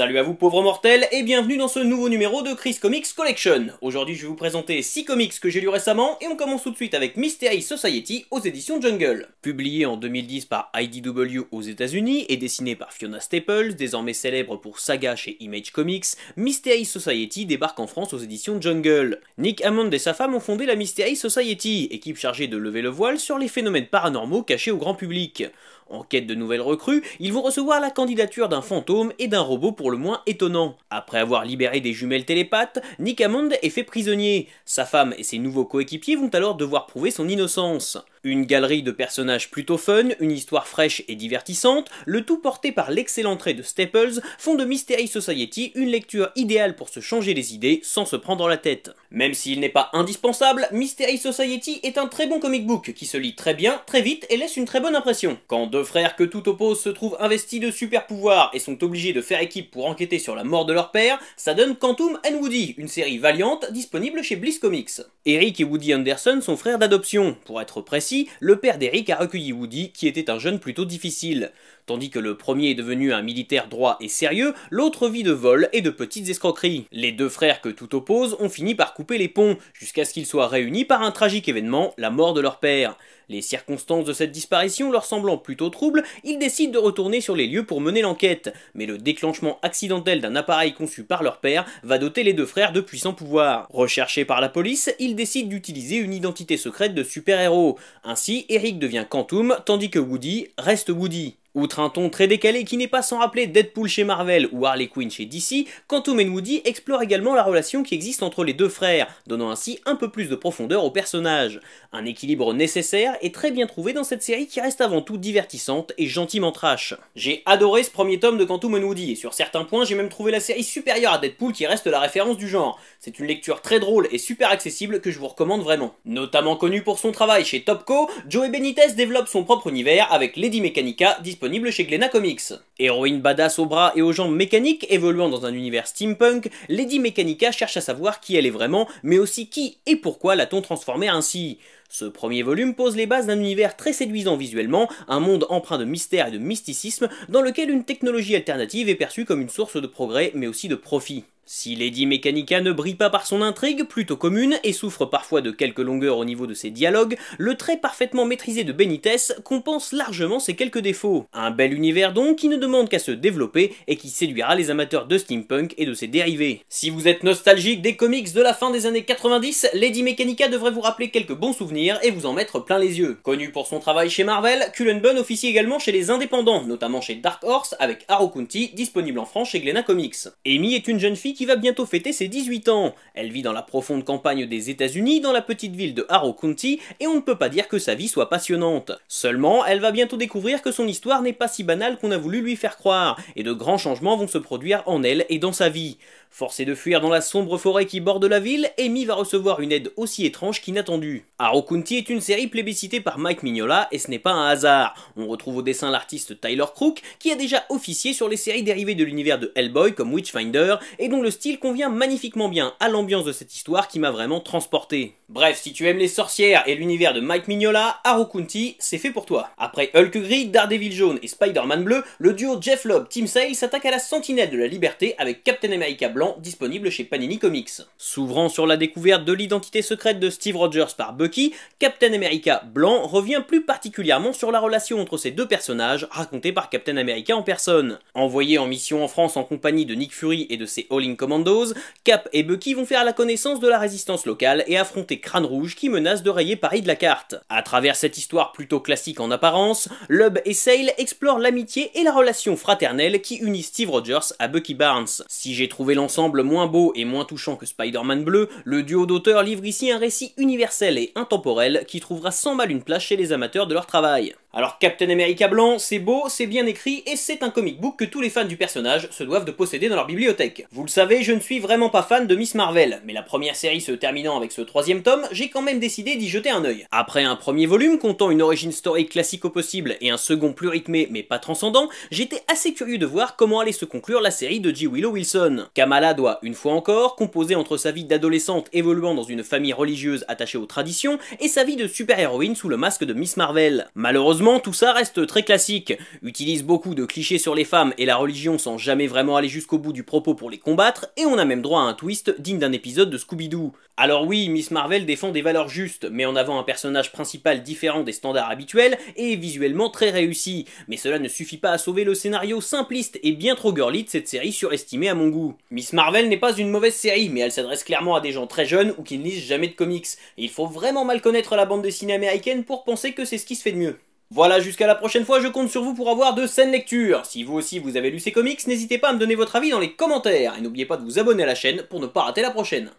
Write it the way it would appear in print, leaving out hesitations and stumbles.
Salut à vous pauvres mortels et bienvenue dans ce nouveau numéro de Chris Comics Collection. Aujourd'hui je vais vous présenter 6 comics que j'ai lus récemment et on commence tout de suite avec Mystery Society aux éditions Jungle. Publié en 2010 par IDW aux États-Unis et dessiné par Fiona Staples, désormais célèbre pour Saga chez Image Comics, Mystery Society débarque en France aux éditions Jungle. Nick Hammond et sa femme ont fondé la Mystery Society, équipe chargée de lever le voile sur les phénomènes paranormaux cachés au grand public. En quête de nouvelles recrues, ils vont recevoir la candidature d'un fantôme et d'un robot pour le moins étonnant. Après avoir libéré des jumelles télépathes, Nick Hammond est fait prisonnier. Sa femme et ses nouveaux coéquipiers vont alors devoir prouver son innocence. Une galerie de personnages plutôt fun, une histoire fraîche et divertissante, le tout porté par l'excellent trait de Staples, font de Mystery Society une lecture idéale pour se changer les idées sans se prendre la tête. Même s'il n'est pas indispensable, Mystery Society est un très bon comic book qui se lit très bien, très vite et laisse une très bonne impression. Quand deux frères que tout oppose se trouvent investis de super pouvoirs et sont obligés de faire équipe pour enquêter sur la mort de leur père, ça donne Quantum and Woody, une série valiante disponible chez Bliss Comics. Eric et Woody Anderson sont frères d'adoption. Pour être précis, le père d'Eric a recueilli Woody, qui était un jeune plutôt difficile. Tandis que le premier est devenu un militaire droit et sérieux, l'autre vit de vols et de petites escroqueries. Les deux frères que tout oppose ont fini par couper les ponts, jusqu'à ce qu'ils soient réunis par un tragique événement, la mort de leur père. Les circonstances de cette disparition leur semblant plutôt troubles, ils décident de retourner sur les lieux pour mener l'enquête. Mais le déclenchement accidentel d'un appareil conçu par leur père va doter les deux frères de puissants pouvoirs. Recherchés par la police, ils décident d'utiliser une identité secrète de super-héros. Ainsi, Eric devient Quantum, tandis que Woody reste Woody. Outre un ton très décalé qui n'est pas sans rappeler Deadpool chez Marvel ou Harley Quinn chez DC, Quantum et Woody explorent également la relation qui existe entre les deux frères, donnant ainsi un peu plus de profondeur au personnage. Un équilibre nécessaire et très bien trouvé dans cette série qui reste avant tout divertissante et gentiment trash. J'ai adoré ce premier tome de Quantum and Woody et sur certains points j'ai même trouvé la série supérieure à Deadpool qui reste la référence du genre. C'est une lecture très drôle et super accessible que je vous recommande vraiment. Notamment connu pour son travail chez Topco, Joey Benitez développe son propre univers avec Lady Mechanica disponible chez Glénat Comics. Héroïne badass aux bras et aux jambes mécaniques évoluant dans un univers steampunk, Lady Mechanica cherche à savoir qui elle est vraiment, mais aussi qui et pourquoi l'a-t-on transformée ainsi. Ce premier volume pose les bases d'un univers très séduisant visuellement, un monde empreint de mystère et de mysticisme, dans lequel une technologie alternative est perçue comme une source de progrès mais aussi de profit. Si Lady Mechanica ne brille pas par son intrigue, plutôt commune, et souffre parfois de quelques longueurs au niveau de ses dialogues, le trait parfaitement maîtrisé de Benitez compense largement ses quelques défauts. Un bel univers donc qui ne demande qu'à se développer et qui séduira les amateurs de steampunk et de ses dérivés. Si vous êtes nostalgique des comics de la fin des années 90, Lady Mechanica devrait vous rappeler quelques bons souvenirs et vous en mettre plein les yeux. Connu pour son travail chez Marvel, Cullen Bunn officie également chez les indépendants, notamment chez Dark Horse avec Harrow County, disponible en France chez Glénat Comics. Amy est une jeune fille qui va bientôt fêter ses 18 ans. Elle vit dans la profonde campagne des États-Unis, dans la petite ville de Harrow County, et on ne peut pas dire que sa vie soit passionnante. Seulement, elle va bientôt découvrir que son histoire n'est pas si banale qu'on a voulu lui faire croire, et de grands changements vont se produire en elle et dans sa vie. Forcée de fuir dans la sombre forêt qui borde la ville, Amy va recevoir une aide aussi étrange qu'inattendue. Harrow County est une série plébiscitée par Mike Mignola et ce n'est pas un hasard. On retrouve au dessin l'artiste Tyler Crook qui a déjà officié sur les séries dérivées de l'univers de Hellboy comme Witchfinder et dont le style convient magnifiquement bien à l'ambiance de cette histoire qui m'a vraiment transporté. Bref, si tu aimes les sorcières et l'univers de Mike Mignola, Harrow County, c'est fait pour toi. Après Hulk gris, Daredevil jaune et Spider-Man bleu, le duo Jeff Lobb Team Sale s'attaque à la Sentinelle de la Liberté avec Captain America blanc disponible chez Panini Comics. S'ouvrant sur la découverte de l'identité secrète de Steve Rogers par Bucky, Captain America blanc revient plus particulièrement sur la relation entre ces deux personnages racontée par Captain America en personne. Envoyé en mission en France en compagnie de Nick Fury et de ses All-In Commandos, Cap et Bucky vont faire la connaissance de la résistance locale et affronter Crâne Rouge qui menace de rayer Paris de la carte. À travers cette histoire plutôt classique en apparence, Lobb et Sale explorent l'amitié et la relation fraternelle qui unit Steve Rogers à Bucky Barnes. Si j'ai trouvé l'ensemble moins beau et moins touchant que Spider-Man bleu, le duo d'auteurs livre ici un récit universel et intemporel qui trouvera sans mal une place chez les amateurs de leur travail. Alors Captain America blanc, c'est beau, c'est bien écrit et c'est un comic book que tous les fans du personnage se doivent de posséder dans leur bibliothèque. Vous le savez, je ne suis vraiment pas fan de Miss Marvel, mais la première série se terminant avec ce troisième tome, j'ai quand même décidé d'y jeter un œil. Après un premier volume comptant une origin story classique au possible et un second plus rythmé mais pas transcendant, j'étais assez curieux de voir comment allait se conclure la série de G. Willow Wilson. Kamala doit, une fois encore, composer entre sa vie d'adolescente évoluant dans une famille religieuse attachée aux traditions et sa vie de super-héroïne sous le masque de Miss Marvel. Malheureusement, Malheureusement, tout ça reste très classique, utilise beaucoup de clichés sur les femmes et la religion sans jamais vraiment aller jusqu'au bout du propos pour les combattre, et on a même droit à un twist digne d'un épisode de Scooby-Doo. Alors oui, Miss Marvel défend des valeurs justes, met en avant un personnage principal différent des standards habituels, et est visuellement très réussi, mais cela ne suffit pas à sauver le scénario simpliste et bien trop girly de cette série surestimée à mon goût. Miss Marvel n'est pas une mauvaise série, mais elle s'adresse clairement à des gens très jeunes ou qui ne lisent jamais de comics, et il faut vraiment mal connaître la bande dessinée américaine pour penser que c'est ce qui se fait de mieux. Voilà, jusqu'à la prochaine fois, je compte sur vous pour avoir de saines lectures. Si vous aussi vous avez lu ces comics, n'hésitez pas à me donner votre avis dans les commentaires, et n'oubliez pas de vous abonner à la chaîne pour ne pas rater la prochaine.